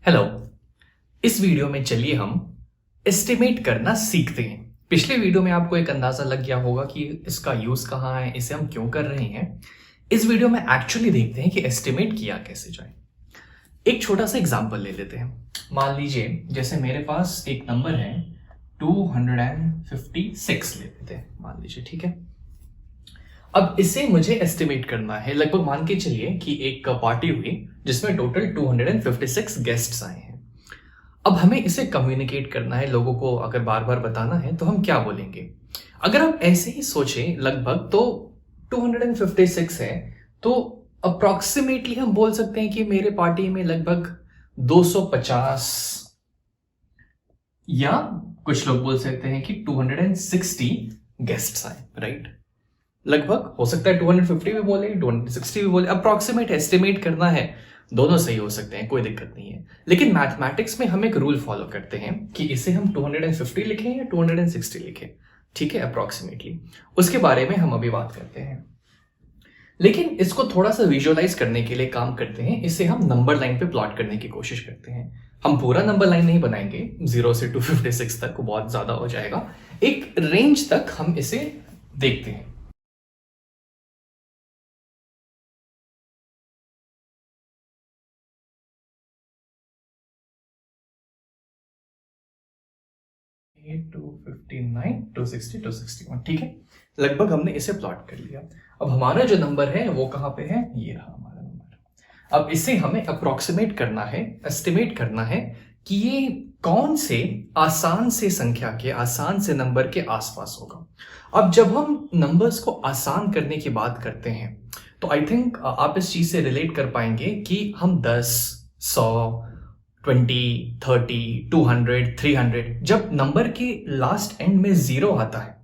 Hello. इस video में चलिए हम एस्टिमेट करना सीखते हैं। पिछले वीडियो में आपको एक अंदाजा लग गया होगा कि इसका यूज कहाँ है, इसे हम क्यों कर रहे हैं। इस वीडियो में एक्चुअली देखते हैं कि एस्टिमेट किया कैसे जाए। एक छोटा सा एग्जांपल ले लेते हैं। मान लीजिए जैसे मेरे पास एक नंबर है 256 ले लेते हैं, मान लीजिए, ठीक है। अब इसे मुझे एस्टिमेट करना है। लगभग मान के चलिए कि एक पार्टी हुई जिसमें टोटल 256 गेस्ट्स आए हैं। अब हमें इसे कम्युनिकेट करना है, लोगों को अगर बार बार बताना है तो हम क्या बोलेंगे। अगर आप ऐसे ही सोचें लगभग तो 256 है, तो अप्रोक्सीमेटली हम बोल सकते हैं कि मेरे पार्टी में लगभग 250 या कुछ लोग बोल सकते हैं कि 260 गेस्ट्स आए, राइट। लगभग हो सकता है 250 भी बोले, 260 भी बोले, अप्रोक्सीमेट एस्टिमेट करना है, दोनों सही हो सकते हैं, कोई दिक्कत नहीं है। लेकिन मैथमेटिक्स में हम एक रूल फॉलो करते हैं कि इसे हम 250 लिखें या 260 लिखें, ठीक है, अप्रोक्सीमेटली। उसके बारे में हम अभी बात करते हैं। लेकिन इसको थोड़ा सा विजुअलाइज करने के लिए काम करते हैं, इसे हम नंबर लाइन पे प्लॉट करने की कोशिश करते हैं। हम पूरा नंबर लाइन नहीं बनाएंगे, 0 से 256 तक, बहुत ज्यादा हो जाएगा। एक रेंज तक हम इसे देखते हैं। ये 259, 260, 261, ठीक है। लगभग हमने इसे प्लॉट कर लिया। अब हमारा जो नंबर है वो कहां पे है, ये रहा हमारा नंबर। अब इसे हमें अप्रोक्सीमेट करना है, एस्टिमेट करना है कि ये कौन से आसान से संख्या के, आसान से नंबर के आसपास होगा। अब जब हम नंबर्स को आसान करने की बात करते हैं तो आई थिंक आप इस चीज से रिलेट कर पाएंगे कि हम 10, 100, 20, 30, 200, 300, जब नंबर के लास्ट एंड में 0 आता है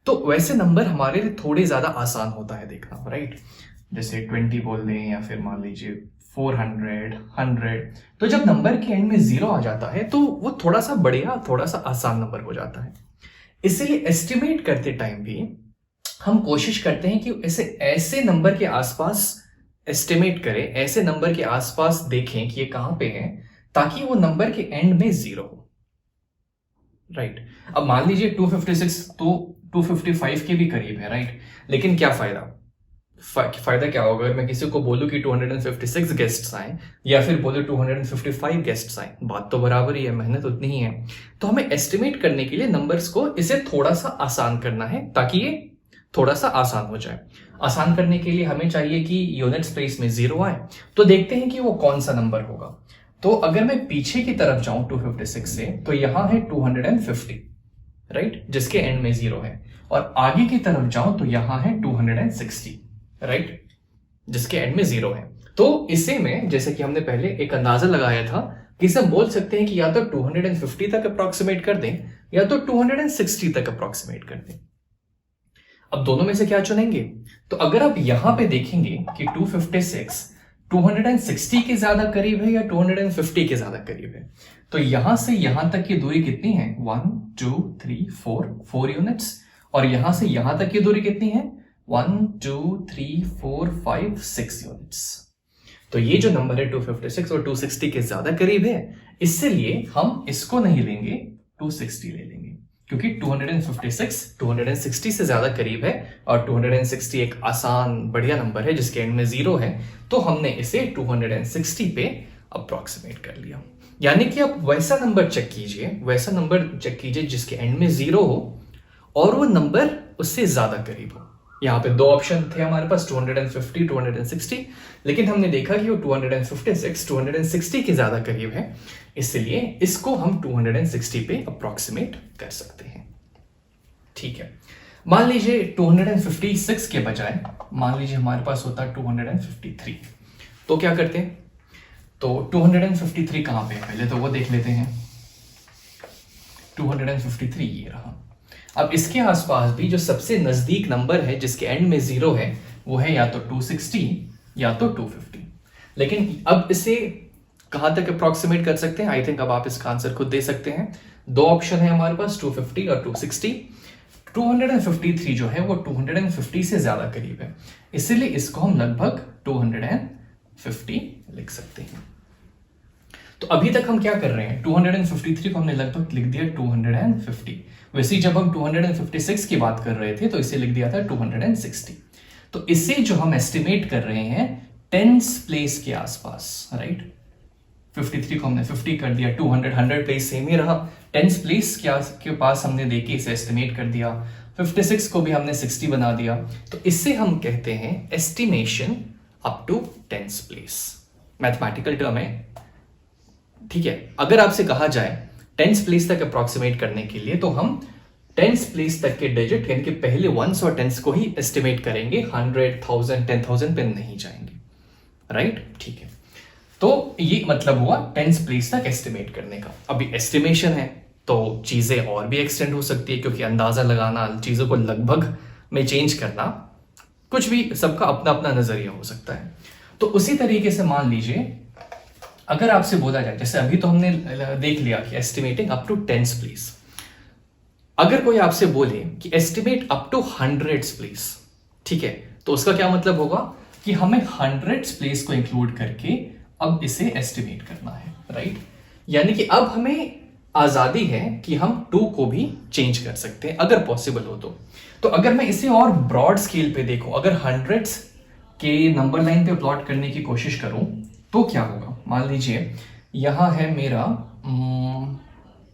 तो वैसे नंबर हमारे लिए थोड़े ज्यादा आसान होता है देखना, राइट। जैसे 20 बोल दें या फिर मान लीजिए 400, 100, तो जब नंबर के एंड में 0 आ जाता है तो वो थोड़ा सा बढ़िया, थोड़ा सा आसान नंबर हो जाता है। इसीलिए एस्टिमेट करते टाइम भी हम कोशिश करते हैं कि ऐसे नंबर के आसपास एस्टिमेट करें, ऐसे नंबर के आसपास देखें कि ये कहां पे है, ताकि वो नंबर के एंड में 0 हो, राइट। अब मान लीजिए 256 तो 255 के भी करीब है, राइट। लेकिन क्या फायदा, फायदा क्या होगा अगर मैं किसी को बोलूं कि 256 गेस्ट्स आए या फिर बोलूं 255 गेस्ट्स आए, बात तो बराबर ही है, मेहनत उतनी ही है। तो हमें एस्टिमेट करने के लिए नंबर्स को इसे थोड़ा सा आसान करना है ताकि ये थोड़ा सा आसान हो जाए। आसान करने के लिए हमें चाहिए कि यूनिट्स प्लेस में 0 आए, तो देखते हैं कि वो कौन सा नंबर होगा। तो अगर मैं पीछे की तरफ जाऊं 256 से, तो यहां है 250, राइट, जिसके एंड में 0 है। और आगे की तरफ जाऊं तो यहां है 260, राइट, जिसके एंड में 0 है। तो इसे में जैसे कि हमने पहले एक अंदाजा लगाया था कि इसे हम बोल सकते हैं कि या तो 250 तक अप्रोक्सीमेट कर दें या तो 260 तक अप्रोक्सीमेट कर दें। अब दोनों में से क्या चुनेंगे? तो अगर आप यहां पे देखेंगे कि 256 260 के ज्यादा करीब है या 250 के ज्यादा करीब है, तो यहां से यहां तक की दूरी कितनी है, 1 2 3 4 यूनिट्स। और यहां से यहां तक की दूरी कितनी है, 1 2 3 4 5 6 यूनिट्स। तो ये जो नंबर है 256 और 260 के ज्यादा करीब है, इसलिए हम इसको नहीं लेंगे, 260 ले लेंगे, क्योंकि 256 260 से ज्यादा करीब है और 260 एक आसान बढ़िया नंबर है जिसके एंड में 0 है। तो हमने इसे 260 पे अप्रोक्सीमेट कर लिया। यानी कि आप वैसा नंबर चेक कीजिए, वैसा नंबर चेक कीजिए जिसके एंड में 0 हो और वो नंबर उससे ज्यादा करीब हो। यहाँ पे दो ऑप्शन थे हमारे पास, 250, 260, लेकिन हमने देखा कि वो 256 260 के ज्यादा करीब है, इसलिए इसको हम 260 पे अप्रोक्सीमेट कर सकते हैं, ठीक है। मान लीजिए 256 के बजाय मान लीजिए हमारे पास होता 253, तो क्या करते हैं? तो 253 कहां पे है पहले तो वो देख लेते हैं। 253 ये रहा। अब इसके आसपास भी जो सबसे नजदीक नंबर है जिसके एंड में 0 है, वो है या तो 260 या तो 250। लेकिन अब इसे कहां तक अप्रोक्सीमेट कर सकते हैं? आई थिंक अब आप इसका आंसर खुद दे सकते हैं। दो ऑप्शन है हमारे पास, 250 और 260। 253 जो है वो 250 से ज्यादा करीब है, इसीलिए इसको हम लगभग 250 लिख सकते हैं। तो अभी तक हम क्या कर रहे हैं, 253 को हमने लगभग लिख दिया 250। वैसे ही जब हम 256 की बात कर रहे थे तो इसे लिख दिया था 260। तो इसे जो हम एस्टिमेट कर रहे हैं टेंस प्लेस के आसपास, राइट। 53 को हमने 50 कर दिया, 100 प्लेस सेम ही रहा, टेंस प्लेस के पास हमने देके इसे एस्टिमेट कर दिया। 56 को भी हमने 60 बना दिया। तो इससे हम कहते हैं estimation up to tens place. Mathematical term है, ठीक है। अगर आपसे कहा जाए टेंस प्लेस तक अप्रोक्सीमेट करने के लिए तो हम टेंस प्लेस तक के डिजिट यानी कि पहले वंस और टेंस को ही एस्टिमेट करेंगे, 100, 1000, 10,000 पे नहीं जाएंगे, राइट, ठीक है। तो ये मतलब हुआ टेंस प्लेस तक एस्टिमेट करने का। अभी एस्टिमेशन है तो चीजें और भी एक्सटेंड हो सकती है, क्योंकि अंदाजा लगाना, चीजों को लगभग में चेंज करना, कुछ भी, सबका अपना अपना नजरिया हो सकता है। तो उसी तरीके से मान लीजिए अगर आपसे बोला जाए, जैसे अभी तो हमने देख लिया कि estimating up to tens place, अगर कोई आपसे बोले कि एस्टिमेट अप टू 100 प्लेस, ठीक है, तो उसका क्या मतलब होगा कि हमें 100 प्लेस को इंक्लूड करके अब इसे एस्टिमेट करना है, राइट। यानी कि अब हमें आजादी है कि हम 2 को भी चेंज कर सकते हैं अगर पॉसिबल हो तो अगर मैं इसे और ब्रॉड स्केल पे देखूं, अगर 100 के नंबर लाइन पे प्लॉट करने की कोशिश करूं तो क्या होगा। मान लीजिए यहां है मेरा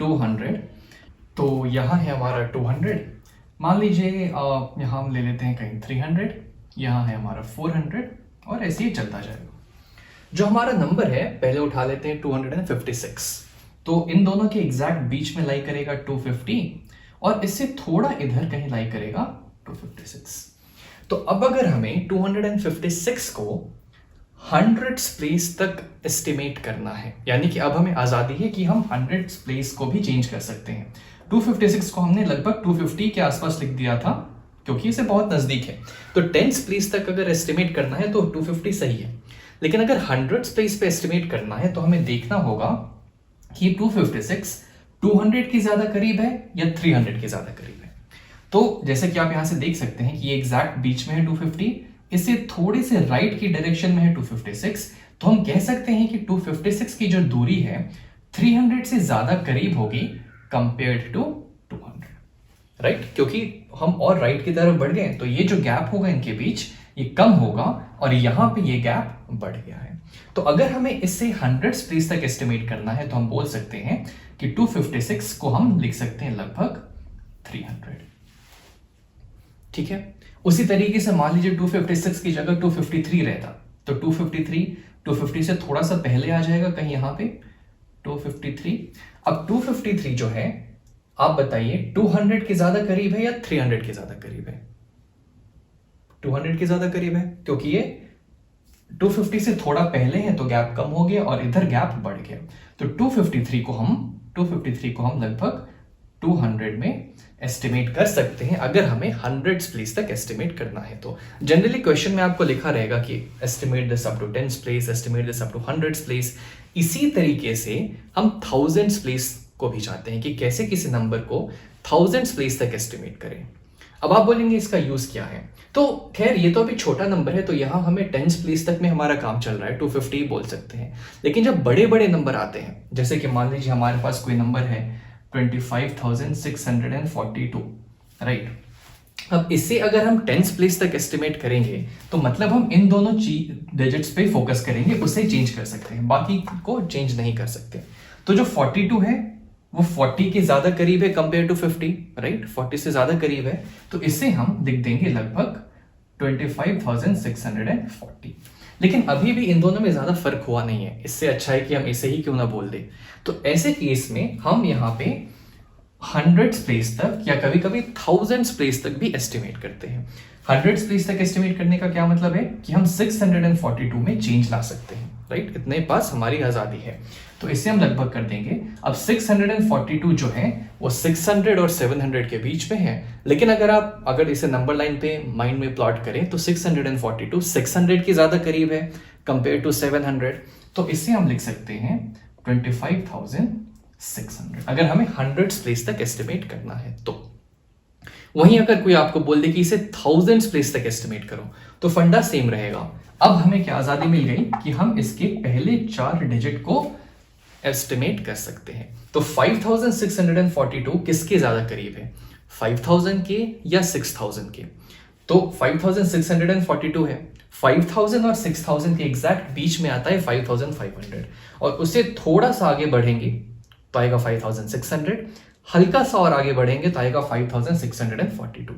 200, तो यहां है हमारा 200। मान लीजिए यहां हम ले लेते हैं कहीं 300, यहां है हमारा 400 और ऐसे ही चलता जाएगा। जो हमारा नंबर है पहले उठा लेते हैं 256, तो इन दोनों के एग्जैक्ट बीच में लाई करेगा 250 और इससे थोड़ा इधर कहीं लाई करेगा 256। तो अब अगर हमें 256 को 100 प्लेस तक एस्टिमेट करना है, यानी कि अब हमें आजादी है कि हम 100 प्लेस को भी चेंज कर सकते हैं। 256 को हमने लगभग 250 के आसपास लिख दिया था क्योंकि इसे बहुत नजदीक है। तो 10 प्लेस तक अगर एस्टिमेट करना है तो 250 सही है, लेकिन अगर 100 प्लेस पे एस्टिमेट करना है तो हमें देखना होगा कि 256 200 के ज्यादा करीब है या 300 के ज्यादा करीब है। तो जैसे कि आप यहां से देख सकते हैं कि ये एग्जैक्ट बीच में है 250, इससे थोड़े से राइट की डायरेक्शन में है 256, तो हम कह सकते हैं कि 256 की जो दूरी है 300 से ज्यादा करीब होगी कंपेयर्ड टू 200, राइट, क्योंकि हम और राइट की तरफ बढ़ गए तो ये जो गैप होगा इनके बीच ये कम होगा और यहां पे ये गैप बढ़ गया है। तो अगर हमें इससे 100 प्लेस तक एस्टिमेट करना है तो हम बोल सकते हैं कि 256 को हम लिख सकते हैं लगभग 300, ठीक है। उसी तरीके से मान लीजिए 256 की जगह 253 रहता तो 250 से थोड़ा सा पहले आ जाएगा कहीं यहां पे 253। अब 253 जो है आप बताइए 200 के ज्यादा करीब है या 300 के ज्यादा करीब है। 200 के ज्यादा करीब है क्योंकि ये 250 से थोड़ा पहले है तो गैप कम हो गया और इधर गैप बढ़ गया। तो 253 को हम लगभग 200 में एस्टिमेट कर सकते हैं अगर हमें 100 प्लेस तक एस्टिमेट करना है। तो जनरली क्वेश्चन में आपको लिखा रहेगा कि estimate this up to 10 place, estimate this up to 100 place. इसी तरीके से हम 1000 प्लेस को भी चाहते हैं कि कैसे किसी नंबर को 1000 प्लेस तक एस्टिमेट करें। अब आप बोलेंगे इसका यूज क्या है, तो खैर ये तो अभी छोटा नंबर है तो यहां हमें 10 प्लेस तक में हमारा काम चल रहा है, 250 बोल सकते हैं। लेकिन जब बड़े बड़े नंबर आते हैं, जैसे कि मान लीजिए हमारे पास कोई नंबर है 25,642, राइट। अब इससे अगर हम 10 प्लेस तक एस्टिमेट करेंगे तो मतलब हम इन दोनों डिजिट्स पे फोकस करेंगे, उसे चेंज कर सकते हैं, बाकी को चेंज नहीं कर सकते। तो जो 42 है वो 40 के ज्यादा करीब है कंपेयर टू 50, राइट, 40 से ज्यादा करीब है, तो इसे हम लिख देंगे लगभग 25,640। लेकिन अभी भी इन दोनों में ज्यादा फर्क हुआ नहीं है, इससे अच्छा है कि हम इसे ही क्यों ना बोल दें। तो ऐसे केस में हम यहाँ पे 100 प्लेस तक या कभी कभी 1000 प्लेस तक भी एस्टिमेट करते हैं। 100 प्लेस तक एस्टिमेट करने का क्या मतलब है कि हम 642 में चेंज ला सकते हैं, राइट, इतने पास हमारी आजादी है। तो इससे हम लगभग कर देंगे। अब 642 जो है वो 600 और 700 के बीच में है, लेकिन अगर इसे नंबर लाइन पे माइंड में प्लॉट करें तो 642 600 के ज्यादा करीब है कंपेयर टू 700, तो इससे हम लिख सकते हैं 25,600 अगर हमें 100 प्लेस तक एस्टिमेट करना है तो। वहीं अगर कोई आपको बोल दे कि इसे 1000 प्लेस तक एस्टिमेट करो तो फंडा सेम रहेगा। अब हमें क्या आजादी मिल गई कि हम इसके पहले 4 डिजिट को एस्टिमेट कर सकते हैं। तो 5642 किसके ज्यादा करीब है, 5000 के या 6000 के? तो 5642 है, 5000 और 6000 के एग्जैक्ट बीच में आता है 5500, और उससे थोड़ा सा आगे बढ़ेंगे तो आएगा 5600, हल्का सा और आगे बढ़ेंगे तो आएगा 5642।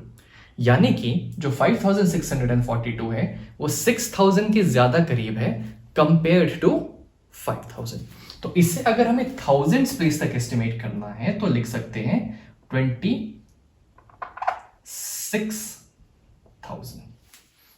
यानी कि जो 5642 है वो 6000 के ज्यादा करीब है कंपेयर्ड टू 5000। तो इससे अगर हमें 1000 प्लेस तक एस्टिमेट करना है तो लिख सकते हैं 26,000।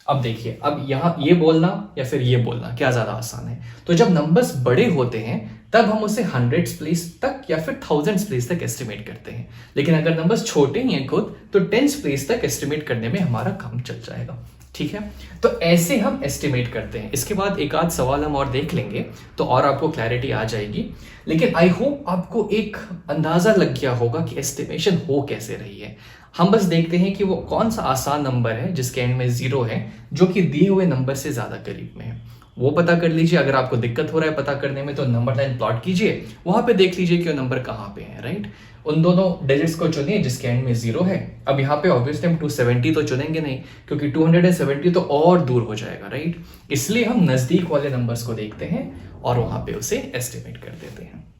अब देखिए, अब यहां ये बोलना या फिर ये बोलना क्या ज्यादा आसान है? तो जब नंबर्स बड़े होते हैं तब हम उसे 100 प्लेस तक या फिर 1000 प्लेस तक एस्टिमेट करते हैं, लेकिन अगर नंबर्स छोटे ही हैं खुद तो 10 प्लेस तक एस्टिमेट करने में हमारा काम चल जाएगा। ठीक है, तो ऐसे हम एस्टिमेट करते हैं। इसके बाद एक आध सवाल हम और देख लेंगे तो और आपको क्लैरिटी आ जाएगी, लेकिन आई होप आपको एक अंदाजा लग गया होगा कि एस्टिमेशन हो कैसे रही है। हम बस देखते हैं कि वो कौन सा आसान नंबर है जिसके एंड में 0 है, जो कि दिए हुए नंबर से ज्यादा करीब में है, वो पता कर लीजिए। अगर आपको दिक्कत हो रहा है पता करने में तो नंबर लाइन प्लॉट कीजिए, वहां पे देख लीजिए कि वो नंबर कहाँ पे है, राइट। उन दोनों डिजिट्स को चुनिए जिसके एंड में 0 है। अब यहाँ पे ऑब्वियसली हम 270 तो चुनेंगे नहीं, क्योंकि 270 तो और दूर हो जाएगा, राइट। इसलिए हम नजदीक वाले नंबर्स को देखते हैं और वहां पे उसे एस्टिमेट कर देते हैं।